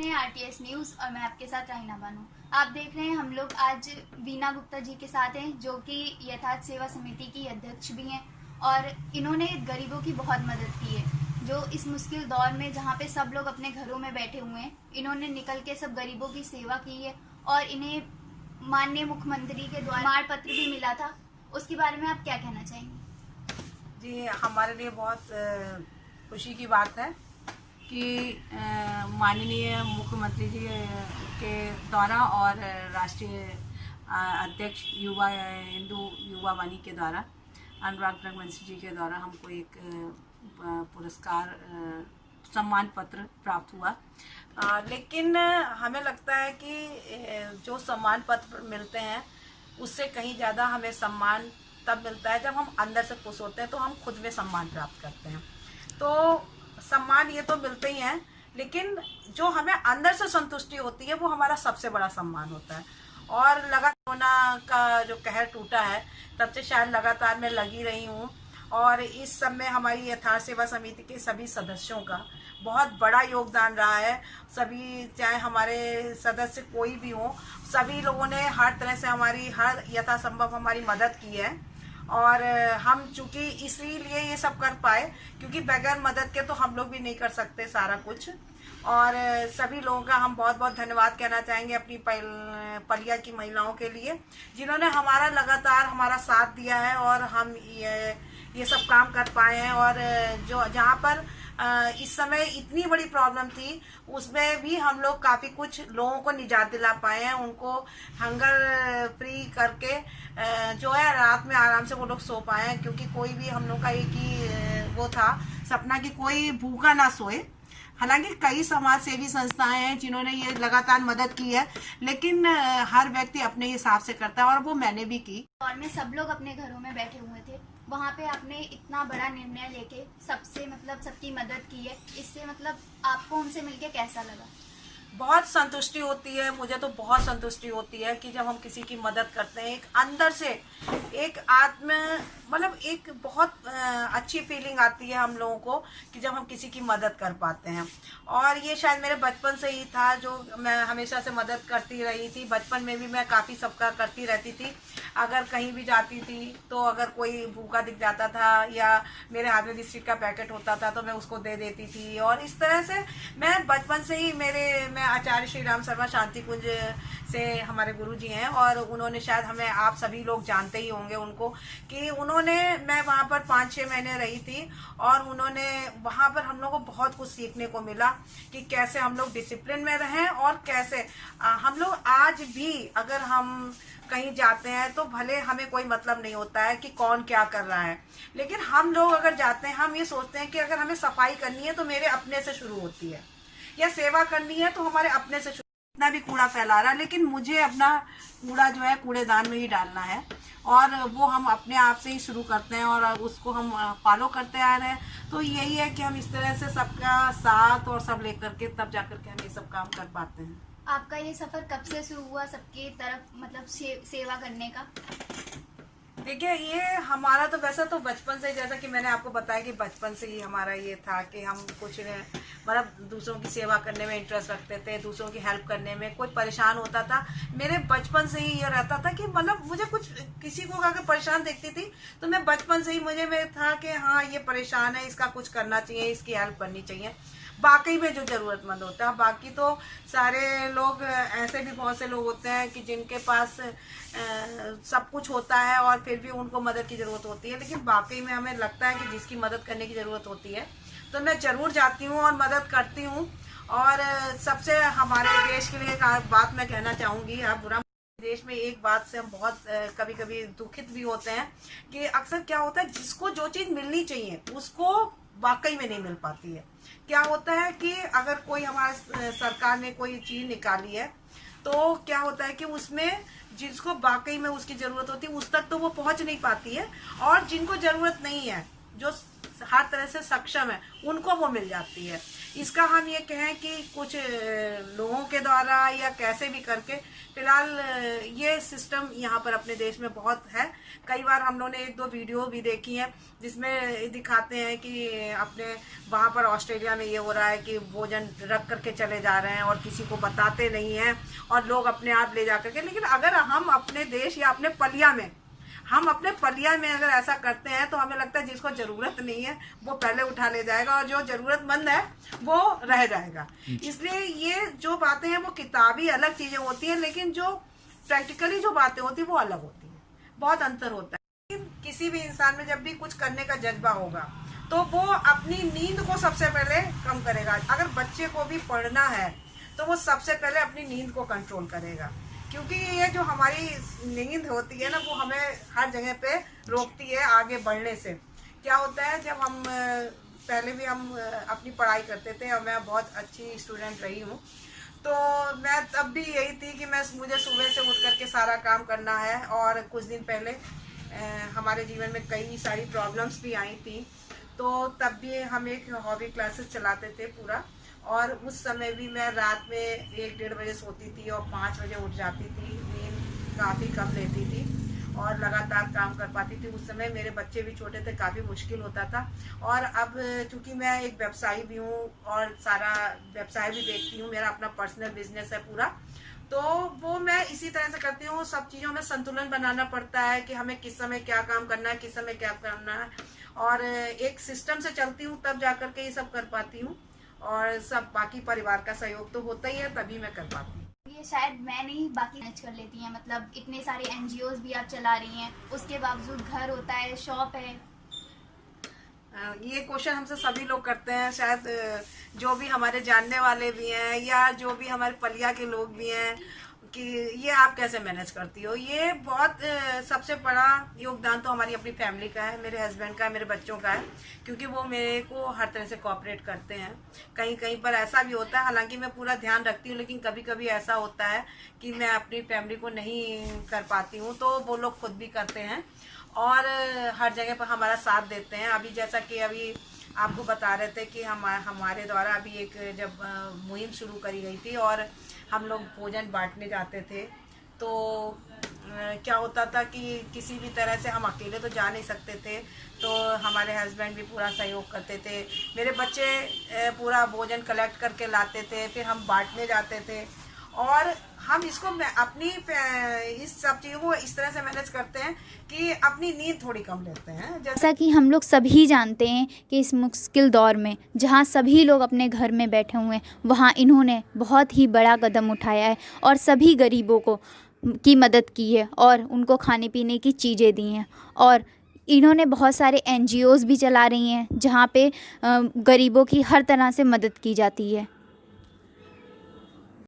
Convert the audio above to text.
RTS news और मैं आपके साथ राहिना बानो। आप देख रहे हैं हम लोग आज वीना गुप्ता जी के साथ हैं, जो कि यथार्थ सेवा समिति की अध्यक्ष भी हैं और इन्होंने गरीबों की बहुत मदद की है। जो इस मुश्किल दौर में जहाँ पे सब लोग अपने घरों में बैठे हुए हैं, इन्होंने निकल के सब गरीबों की सेवा की है और इन्हें माननीय मुख्यमंत्री के द्वारा प्रमाण पत्र भी मिला था। उसके बारे में आप क्या कहना चाहेंगे? जी, हमारे लिए बहुत खुशी की बात है कि माननीय मुख्यमंत्री जी के द्वारा और राष्ट्रीय अध्यक्ष हिंदू युवा वाणी के द्वारा अनुराग रघुवंशी जी के द्वारा हमको एक पुरस्कार सम्मान पत्र प्राप्त हुआ। लेकिन हमें लगता है कि जो सम्मान पत्र मिलते हैं उससे कहीं ज़्यादा हमें सम्मान तब मिलता है जब हम अंदर से खुश होते हैं, तो हम खुद में सम्मान प्राप्त करते हैं। तो सम्मान ये तो मिलते ही हैं, लेकिन जो हमें अंदर से संतुष्टि होती है वो हमारा सबसे बड़ा सम्मान होता है। और लगातार कोरोना का जो कहर टूटा है तब से शायद लगातार मैं लगी रही हूँ, और इस सब में हमारी यथार्थ सेवा समिति के सभी सदस्यों का बहुत बड़ा योगदान रहा है। सभी, चाहे हमारे सदस्य कोई भी हो, सभी लोगों ने हर तरह से हमारी हर यथासंभव हमारी मदद की है। और हम चूँकि इसीलिए ये सब कर पाए क्योंकि बगैर मदद के तो हम लोग भी नहीं कर सकते सारा कुछ। और सभी लोगों का हम बहुत बहुत धन्यवाद कहना चाहेंगे अपनी पलिया की महिलाओं के लिए, जिन्होंने हमारा लगातार हमारा साथ दिया है और हम ये सब काम कर पाए हैं। और जो जहाँ पर इस समय इतनी बड़ी प्रॉब्लम थी उसमें भी हम लोग काफ़ी कुछ लोगों को निजात दिला पाए हैं, उनको हंगर फ्री करके जो है रात में आराम से वो लोग सो पाए हैं। क्योंकि कोई भी हम लोग का एक ही वो था सपना कि कोई भूखा ना सोए। हालांकि कई समाज सेवी संस्थाएं हैं जिन्होंने ये लगातार मदद की है, लेकिन हर व्यक्ति अपने हिसाब से करता है और वो मैंने भी की। और में सब लोग अपने घरों में बैठे हुए थे, वहाँ पे आपने इतना बड़ा निर्णय लेके सबसे सबकी मदद की है। इससे आपको उनसे मिलके कैसा लगा? बहुत संतुष्टि होती है, मुझे तो बहुत संतुष्टि होती है कि जब हम किसी की मदद करते हैं, एक अंदर से एक एक बहुत अच्छी फीलिंग आती है हम लोगों को कि जब हम किसी की मदद कर पाते हैं। और ये शायद मेरे बचपन से ही था, जो मैं हमेशा से मदद करती रही थी। बचपन में भी मैं काफ़ी सबका करती रहती थी। अगर कहीं भी जाती थी तो अगर कोई भूखा दिख जाता था या मेरे हाथ में बिस्किट का पैकेट होता था तो मैं उसको दे देती थी। और इस तरह से मैं बचपन से ही मैं आचार्य श्री राम शर्मा शांति कुंज से हमारे गुरु जी हैं, और उन्होंने शायद हमें आप सभी लोग जानते ही होंगे उनको, कि मैं वहाँ पर 5-6 महीने रही थी और उन्होंने वहाँ पर हम लोग को बहुत कुछ सीखने को मिला कि कैसे हम लोग डिसिप्लिन में रहें और कैसे हम लोग आज भी अगर हम कहीं जाते हैं तो भले हमें कोई मतलब नहीं होता है कि कौन क्या कर रहा है, लेकिन हम लोग अगर जाते हैं हम ये सोचते हैं कि अगर हमें सफाई करनी है तो मेरे अपने से शुरू होती है, या सेवा करनी है तो हमारे अपने से शुरू। इतना भी कूड़ा फैला रहा है, लेकिन मुझे अपना कूड़ा जो है कूड़ेदान में ही डालना है, और वो हम अपने आप से ही शुरू करते हैं और उसको हम फॉलो करते आ रहे हैं। तो यही है कि हम इस तरह से सबका साथ और सब लेकर के तब जाकर के हम ये सब काम कर पाते हैं। आपका ये सफर कब से शुरू हुआ सबके तरफ सेवा करने का? देखिए, ये हमारा तो वैसा तो बचपन से, जैसा कि मैंने आपको बताया कि बचपन से ही हमारा ये था कि हम कुछ दूसरों की सेवा करने में इंटरेस्ट रखते थे, दूसरों की हेल्प करने में। कोई परेशान होता था, मेरे बचपन से ही ये रहता था कि मुझे कुछ किसी को अगर परेशान देखती थी तो मैं बचपन से ही में था कि हाँ ये परेशान है, इसका कुछ करना चाहिए, इसकी हेल्प करनी चाहिए। बाकी में जो जरूरतमंद होता है, बाकी तो सारे लोग ऐसे भी बहुत से लोग होते हैं कि जिनके पास सब कुछ होता है और फिर भी उनको मदद की ज़रूरत होती है, लेकिन बाकी में हमें लगता है कि जिसकी मदद करने की ज़रूरत होती है तो मैं ज़रूर जाती हूँ और मदद करती हूँ। और सबसे हमारे देश के लिए एक बात मैं कहना चाहूँगी, आप बुरा देश में एक बात से हम बहुत कभी कभी दुखित भी होते हैं कि अक्सर क्या होता है, जिसको जो चीज़ मिलनी चाहिए उसको वाकई में नहीं मिल पाती है। क्या होता है कि अगर कोई हमारे सरकार ने कोई चीज़ निकाली है तो क्या होता है कि उसमें जिसको वाकई में उसकी ज़रूरत होती है उस तक तो वो पहुंच नहीं पाती है, और जिनको ज़रूरत नहीं है, जो हर तरह से सक्षम है, उनको वो मिल जाती है। इसका हम ये कहें कि कुछ लोगों के द्वारा या कैसे भी करके फिलहाल ये सिस्टम यहाँ पर अपने देश में बहुत है। कई बार हम लोगों ने 1-2 वीडियो भी देखी हैं जिसमें दिखाते हैं कि अपने वहाँ पर ऑस्ट्रेलिया में ये हो रहा है कि भोजन रख करके चले जा रहे हैं और किसी को बताते नहीं हैं और लोग अपने आप ले जा करके। लेकिन अगर हम अपने देश या अपने पलिया में अगर ऐसा करते हैं तो हमें लगता है जिसको ज़रूरत नहीं है वो पहले उठा ले जाएगा और जो ज़रूरतमंद है वो रह जाएगा। इसलिए ये जो बातें हैं वो किताबी अलग चीज़ें होती हैं, लेकिन जो प्रैक्टिकली जो बातें होती हैं वो अलग होती हैं, बहुत अंतर होता है। किसी भी इंसान में जब भी कुछ करने का जज्बा होगा तो वो अपनी नींद को सबसे पहले कम करेगा। अगर बच्चे को भी पढ़ना है तो वो सबसे पहले अपनी नींद को कंट्रोल करेगा, क्योंकि ये जो हमारी नींद होती है ना वो हमें हर जगह पे रोकती है आगे बढ़ने से। क्या होता है, जब हम पहले भी हम अपनी पढ़ाई करते थे और मैं बहुत अच्छी स्टूडेंट रही हूँ, तो मैं तब भी यही थी कि मुझे सुबह से उठ करके सारा काम करना है। और कुछ दिन पहले हमारे जीवन में कई सारी प्रॉब्लम्स भी आई थी, तो तब भी हम एक हॉबी क्लासेस चलाते थे पूरा, और उस समय भी मैं रात में 1-1:30 बजे सोती थी और 5 बजे उठ जाती थी। नींद काफ़ी कम लेती थी और लगातार काम कर पाती थी। उस समय मेरे बच्चे भी छोटे थे, काफ़ी मुश्किल होता था। और अब चूँकि मैं एक व्यवसायी भी हूँ और सारा व्यवसाय भी देखती हूँ, मेरा अपना पर्सनल बिजनेस है पूरा, तो वो मैं इसी तरह से करती हूँ। सब चीज़ों में संतुलन बनाना पड़ता है कि हमें किस समय क्या काम करना है, किस समय क्या करना है, और एक सिस्टम से चलती हूँ तब जा कर के ये सब कर पाती हूँ। और सब बाकी परिवार का सहयोग तो होता ही है, तभी मैं कर पाती हूँ। ये शायद मैं नहीं, बाकी मैनेज कर लेती हैं। मतलब इतने सारे एनजीओज भी आप चला रही हैं, उसके बावजूद घर होता है, शॉप है। ये क्वेश्चन हमसे सभी लोग करते हैं, शायद जो भी हमारे जानने वाले भी हैं या जो भी हमारे पलिया के लोग भी हैं, कि ये आप कैसे मैनेज करती हो। ये बहुत सबसे बड़ा योगदान तो हमारी अपनी फैमिली का है, मेरे हस्बैंड का है, मेरे बच्चों का है, क्योंकि वो मेरे को हर तरह से कोऑपरेट करते हैं। कहीं कहीं पर ऐसा भी होता है, हालांकि मैं पूरा ध्यान रखती हूँ, लेकिन कभी कभी ऐसा होता है कि मैं अपनी फैमिली को नहीं कर पाती हूँ, तो वो लोग खुद भी करते हैं और हर जगह पर हमारा साथ देते हैं। अभी जैसा कि अभी आपको बता रहे थे कि हमारे द्वारा अभी एक जब मुहिम शुरू करी गई थी और हम लोग भोजन बांटने जाते थे, तो क्या होता था कि किसी भी तरह से हम अकेले तो जा नहीं सकते थे, तो हमारे हस्बैंड भी पूरा सहयोग करते थे। मेरे बच्चे पूरा भोजन कलेक्ट करके लाते थे, फिर हम बांटने जाते थे। और हम इसको अपनी इस सब चीज़ों को इस तरह से मैनेज करते हैं कि अपनी नींद थोड़ी कम लेते हैं। जैसा कि हम लोग सभी जानते हैं कि इस मुश्किल दौर में जहां सभी लोग अपने घर में बैठे हुए हैं, वहां इन्होंने बहुत ही बड़ा कदम उठाया है और सभी गरीबों की मदद की है और उनको खाने पीने की चीज़ें दी हैं। और इन्होंने बहुत सारे एनजीओज़ भी चला रही हैं जहां पे गरीबों की हर तरह से मदद की जाती है।